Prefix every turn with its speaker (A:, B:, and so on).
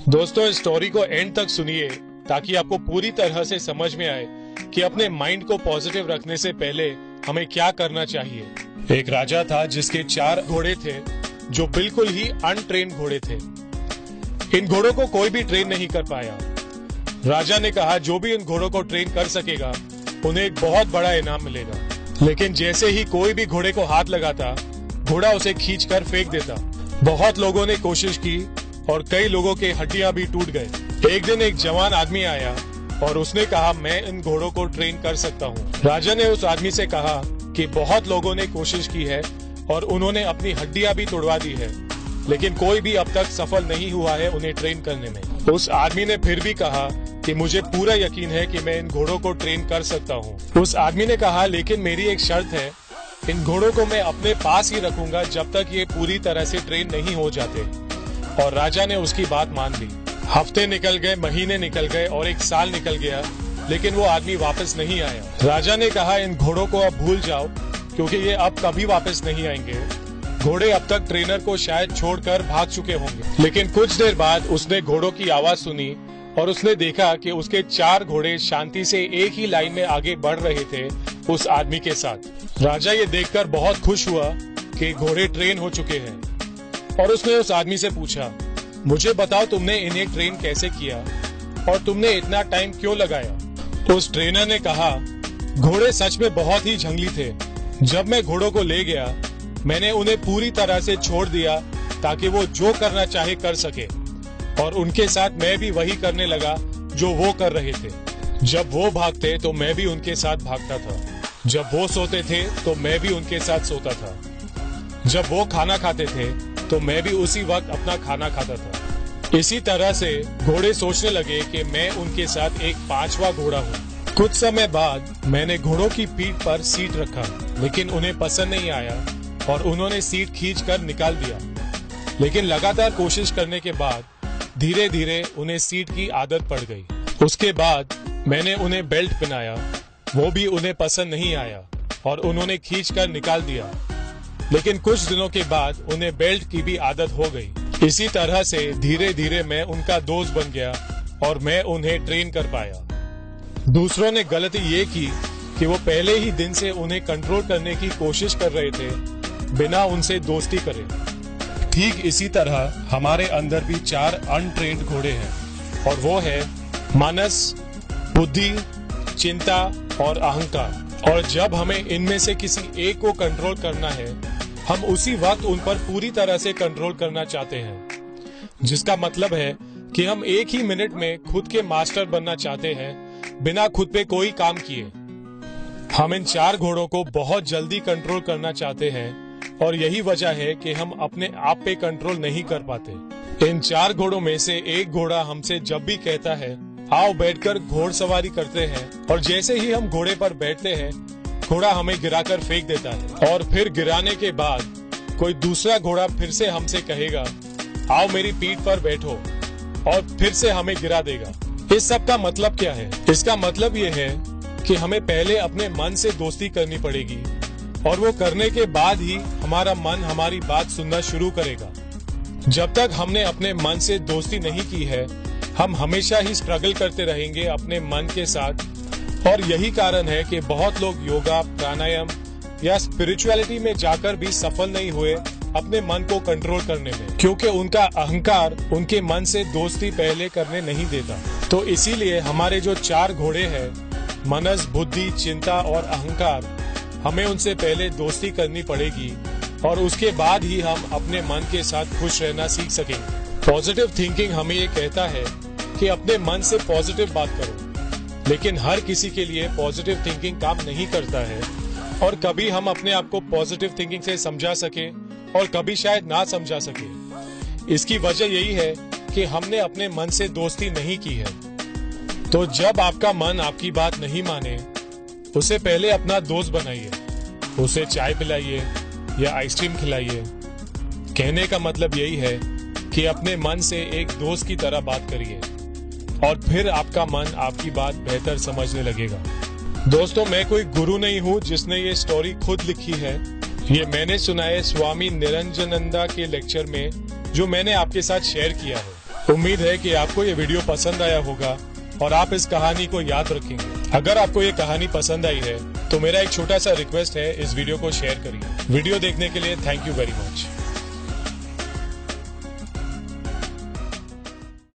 A: दोस्तों, इस स्टोरी को एंड तक सुनिए ताकि आपको पूरी तरह से समझ में आए कि अपने माइंड को पॉजिटिव रखने से पहले हमें क्या करना चाहिए। एक राजा था जिसके 4 घोड़े थे जो बिल्कुल ही अनट्रेन्ड घोड़े थे। इन घोड़ों को कोई भी ट्रेन नहीं कर पाया। राजा ने कहा जो भी इन घोड़ों को ट्रेन कर सकेगा उन्हें एक बहुत बड़ा इनाम मिलेगा। लेकिन जैसे ही कोई भी घोड़े को हाथ लगाता, घोड़ा उसे खींचकर फेंक देता। बहुत लोगों ने कोशिश की और कई लोगों के हड्डियां भी टूट गए। एक दिन एक जवान आदमी आया और उसने कहा मैं इन घोड़ों को ट्रेन कर सकता हूँ। राजा ने उस आदमी से कहा कि बहुत लोगों ने कोशिश की है और उन्होंने अपनी हड्डियां भी तोड़वा दी है, लेकिन कोई भी अब तक सफल नहीं हुआ है उन्हें ट्रेन करने में। उस आदमी ने फिर भी कहा कि मुझे पूरा यकीन है कि मैं इन घोड़ों को ट्रेन कर सकता हूँ। उस आदमी ने कहा लेकिन मेरी एक शर्त है, इन घोड़ों को मैं अपने पास ही रखूंगा जब तक ये पूरी तरह से ट्रेन नहीं हो जाते। और राजा ने उसकी बात मान ली। हफ्ते निकल गए, महीने निकल गए और 1 साल निकल गया, लेकिन वो आदमी वापस नहीं आया। राजा ने कहा इन घोड़ों को अब भूल जाओ क्योंकि ये अब कभी वापस नहीं आएंगे। घोड़े अब तक ट्रेनर को शायद छोड़कर भाग चुके होंगे। लेकिन कुछ देर बाद उसने घोड़ों की आवाज सुनी और उसने देखा कि उसके 4 घोड़े शांति से एक ही लाइन में आगे बढ़ रहे थे उस आदमी के साथ। राजा ये देखकर बहुत खुश हुआ कि घोड़े ट्रेन हो चुके हैं और उसने उस आदमी से पूछा, मुझे बताओ तुमने इन्हें ट्रेन कैसे किया और तुमने इतना टाइम क्यों लगाया। उस ट्रेनर ने कहा, घोड़े सच में बहुत ही जंगली थे। जब मैं घोड़ों को ले गया मैंने उन्हें पूरी तरह से छोड़ दिया ताकि वो जो करना चाहे कर सके, और उनके साथ मैं भी वही करने लगा जो वो कर रहे थे। जब वो भागते तो मैं भी उनके साथ भागता था, जब वो सोते थे तो मैं भी उनके साथ सोता था, जब वो खाना खाते थे तो मैं भी उसी वक्त अपना खाना खाता था। इसी तरह से घोड़े सोचने लगे कि मैं उनके साथ एक 5वां घोड़ा हूँ। कुछ समय बाद मैंने घोड़ों की पीठ पर सीट रखा, लेकिन उन्हें पसंद नहीं आया और उन्होंने सीट खींचकर निकाल दिया। लेकिन लगातार कोशिश करने के बाद धीरे धीरे उन्हें सीट की आदत पड़ गई। उसके बाद मैंने उन्हें बेल्ट पहनाया, वो भी उन्हें पसंद नहीं आया और उन्होंने खींचकर निकाल दिया। लेकिन कुछ दिनों के बाद उन्हें बेल्ट की भी आदत हो गई। इसी तरह से धीरे धीरे मैं उनका दोस्त बन गया और मैं उन्हें ट्रेन कर पाया। दूसरों ने गलती ये की कि वो पहले ही दिन से उन्हें कंट्रोल करने की कोशिश कर रहे थे बिना उनसे दोस्ती करे। ठीक इसी तरह हमारे अंदर भी 4 अनट्रेन्ड घोड़े हैं और वो है मानस, बुद्धि, चिंता और अहंकार। और जब हमें इनमें से किसी एक को कंट्रोल करना है, हम उसी वक्त उन पर पूरी तरह से कंट्रोल करना चाहते हैं, जिसका मतलब है कि हम एक ही मिनट में खुद के मास्टर बनना चाहते हैं बिना खुद पे कोई काम किए। हम इन 4 घोड़ों को बहुत जल्दी कंट्रोल करना चाहते हैं और यही वजह है कि हम अपने आप पे कंट्रोल नहीं कर पाते। इन 4 घोड़ों में से एक घोड़ा हमसे जब भी कहता है आओ बैठकर घोड़सवारी करते हैं, और जैसे ही हम घोड़े पर बैठते हैं घोड़ा हमें गिराकर फेंक देता है। और फिर गिराने के बाद कोई दूसरा घोड़ा फिर से हमसे कहेगा आओ मेरी पीठ पर बैठो, और फिर से हमें गिरा देगा। इस सब का मतलब क्या है? इसका मतलब ये है कि हमें पहले अपने मन से दोस्ती करनी पड़ेगी और वो करने के बाद ही हमारा मन हमारी बात सुनना शुरू करेगा। जब तक हमने अपने मन से दोस्ती नहीं की है, हम हमेशा ही स्ट्रगल करते रहेंगे अपने मन के साथ। और यही कारण है कि बहुत लोग योगा, प्राणायाम या स्पिरिचुअलिटी में जाकर भी सफल नहीं हुए अपने मन को कंट्रोल करने में, क्योंकि उनका अहंकार उनके मन से दोस्ती पहले करने नहीं देता। तो इसीलिए हमारे जो 4 घोड़े हैं, मनस, बुद्धि, चिंता और अहंकार, हमें उनसे पहले दोस्ती करनी पड़ेगी और उसके बाद ही हम अपने मन के साथ खुश रहना सीख सकेंगे। पॉजिटिव थिंकिंग हमें ये कहता है कि अपने मन से पॉजिटिव बात करो, लेकिन हर किसी के लिए पॉजिटिव थिंकिंग काम नहीं करता है और कभी हम अपने आप को पॉजिटिव थिंकिंग से समझा सके और कभी शायद ना समझा सके। इसकी वजह यही है कि हमने अपने मन से दोस्ती नहीं की है। तो जब आपका मन आपकी बात नहीं माने, उसे पहले अपना दोस्त बनाइए, उसे चाय पिलाइए या आइसक्रीम खिलाइए। कहने का मतलब यही है कि अपने मन से एक दोस्त की तरह बात करिए और फिर आपका मन आपकी बात बेहतर समझने लगेगा। दोस्तों, मैं कोई गुरु नहीं हूँ जिसने ये स्टोरी खुद लिखी है। ये मैंने सुना है स्वामी निरंजनंदा के लेक्चर में, जो मैंने आपके साथ शेयर किया है। उम्मीद है कि आपको ये वीडियो पसंद आया होगा और आप इस कहानी को याद रखेंगे। अगर आपको ये कहानी पसंद आई है तो मेरा एक छोटा सा रिक्वेस्ट है, इस वीडियो को शेयर करिए। वीडियो देखने के लिए थैंक यू वेरी मच।